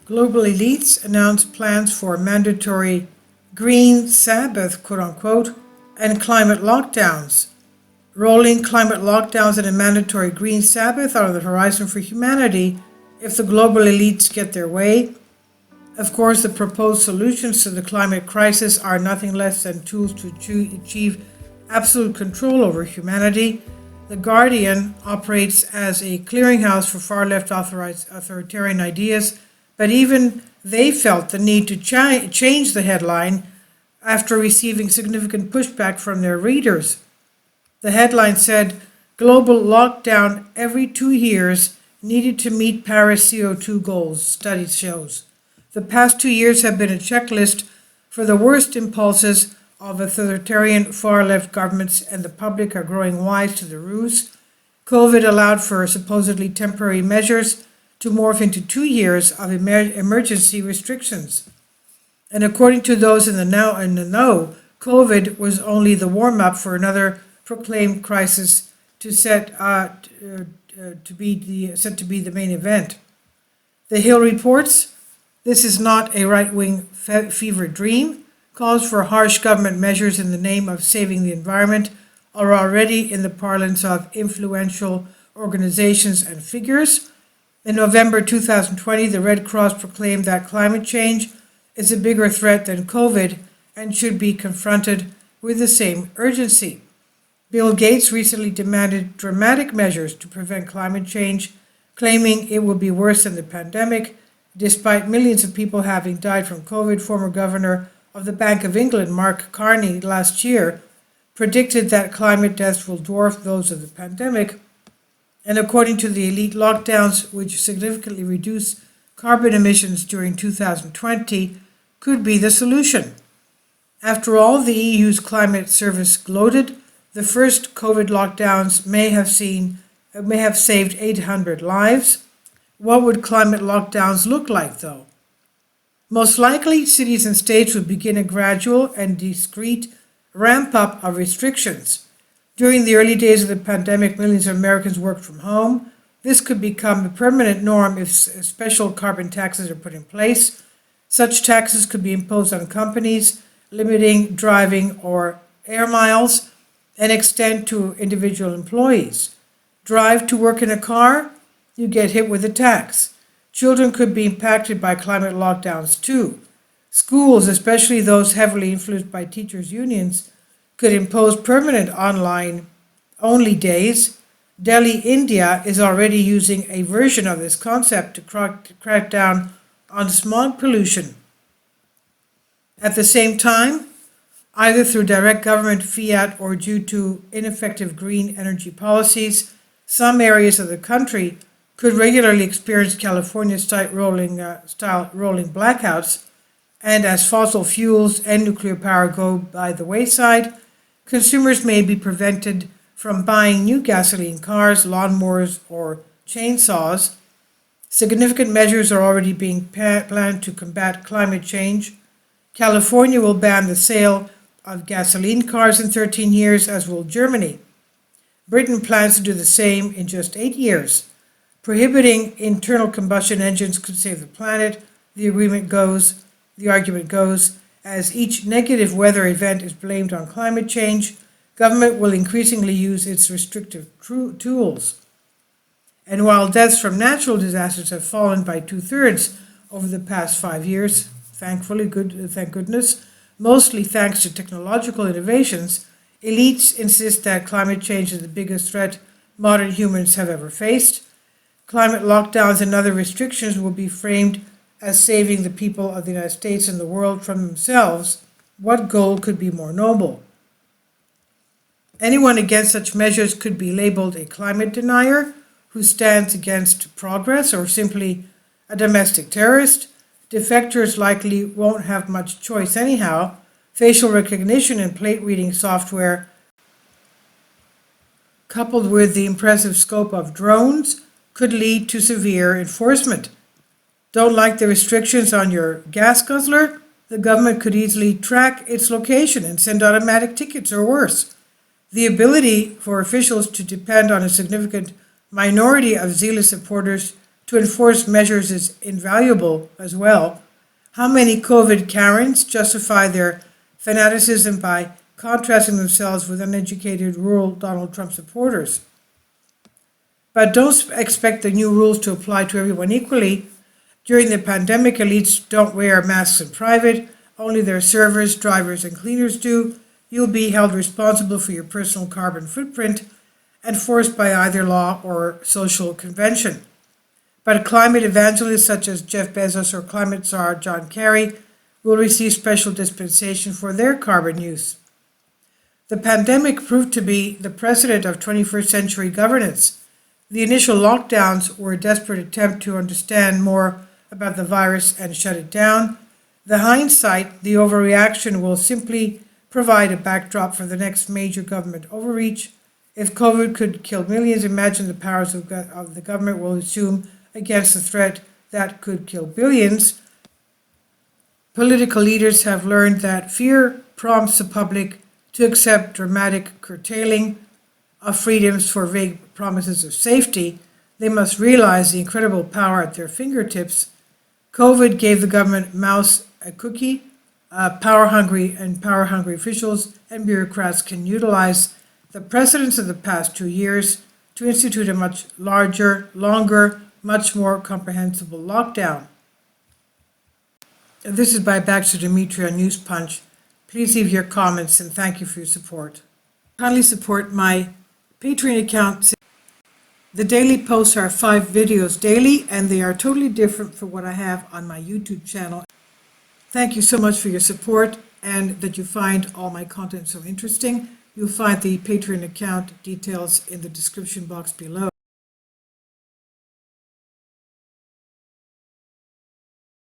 Global elites announce plans for mandatory green Sabbath, quote unquote, and climate lockdowns. Rolling climate lockdowns and a mandatory green Sabbath are on the horizon for humanity if the global elites get their way. Of course, the proposed solutions to the climate crisis are nothing less than tools to achieve absolute control over humanity. The Guardian operates as a clearinghouse for far-left authoritarian ideas, but even they felt the need to change the headline after receiving significant pushback from their readers. The headline said, "Global lockdown every 2 years needed to meet Paris CO2 goals, study shows." The past 2 years have been a checklist for the worst impulses of authoritarian far-left governments, and the public are growing wise to the ruse. COVID allowed for supposedly temporary measures to morph into 2 years of emergency restrictions. And according to those in the know, COVID was only the warm-up for another proclaimed crisis set to be the main event. The Hill reports, "This is not a right-wing fever dream. Calls for harsh government measures in the name of saving the environment are already in the parlance of influential organizations and figures." In November 2020, the Red Cross proclaimed that climate change is a bigger threat than COVID and should be confronted with the same urgency. Bill Gates recently demanded dramatic measures to prevent climate change, claiming it will be worse than the pandemic. Despite millions of people having died from COVID, former governor of the Bank of England, Mark Carney, last year predicted that climate deaths will dwarf those of the pandemic. And according to the elite, lockdowns, which significantly reduce carbon emissions during 2020, could be the solution. After all, the EU's climate service gloated, the first COVID lockdowns may have saved 800 lives. What would climate lockdowns look like, though? Most likely, cities and states would begin a gradual and discreet ramp-up of restrictions. During the early days of the pandemic, millions of Americans worked from home. This could become a permanent norm if special carbon taxes are put in place. Such taxes could be imposed on companies, limiting driving or air miles, and extend to individual employees. Drive to work in a car, you get hit with a tax. Children could be impacted by climate lockdowns too. Schools, especially those heavily influenced by teachers' unions, could impose permanent online-only days. Delhi, India is already using a version of this concept to crack down on smog pollution. At the same time, either through direct government fiat or due to ineffective green energy policies, some areas of the country could regularly experience California-style rolling blackouts, and as fossil fuels and nuclear power go by the wayside, consumers may be prevented from buying new gasoline cars, lawnmowers, or chainsaws. Significant measures are already being planned to combat climate change. California will ban the sale of gasoline cars in 13 years, as will Germany. Britain plans to do the same in just 8 years. Prohibiting internal combustion engines could save the planet, the argument goes. As each negative weather event is blamed on climate change, government will increasingly use its restrictive tools. And while deaths from natural disasters have fallen by 2/3 over the past 5 years, thank goodness, mostly thanks to technological innovations, elites insist that climate change is the biggest threat modern humans have ever faced. Climate lockdowns and other restrictions will be framed as saving the people of the United States and the world from themselves. What goal could be more noble? Anyone against such measures could be labeled a climate denier who stands against progress, or simply a domestic terrorist. Defectors likely won't have much choice anyhow. Facial recognition and plate reading software, coupled with the impressive scope of drones, could lead to severe enforcement. Don't like the restrictions on your gas guzzler? The government could easily track its location and send automatic tickets, or worse. The ability for officials to depend on a significant minority of zealous supporters to enforce measures is invaluable as well. How many COVID Karens justify their fanaticism by contrasting themselves with uneducated rural Donald Trump supporters? But don't expect the new rules to apply to everyone equally. During the pandemic, elites don't wear masks in private. Only their servers, drivers, and cleaners do. You'll be held responsible for your personal carbon footprint, enforced by either law or social convention. But climate evangelists such as Jeff Bezos or climate czar John Kerry will receive special dispensation for their carbon use. The pandemic proved to be the precedent of 21st century governance. The initial lockdowns were a desperate attempt to understand more about the virus and shut it down. The hindsight, the overreaction, will simply provide a backdrop for the next major government overreach. If COVID could kill millions, imagine the powers of the government will assume against a threat that could kill billions. Political leaders have learned that fear prompts the public to accept dramatic curtailing of freedoms for vague promises of safety. They must realize the incredible power at their fingertips. COVID gave the government mouse a cookie. Power-hungry officials and bureaucrats can utilize the precedents of the past 2 years to institute a much larger, longer, much more comprehensible lockdown. This is by Baxter Dimitri on News Punch. Please leave your comments and thank you for your support. Kindly support my Patreon account. The daily posts are 5 videos daily, and they are totally different from what I have on my YouTube channel. Thank you so much for your support and that you find all my content so interesting. You'll find the Patreon account details in the description box below.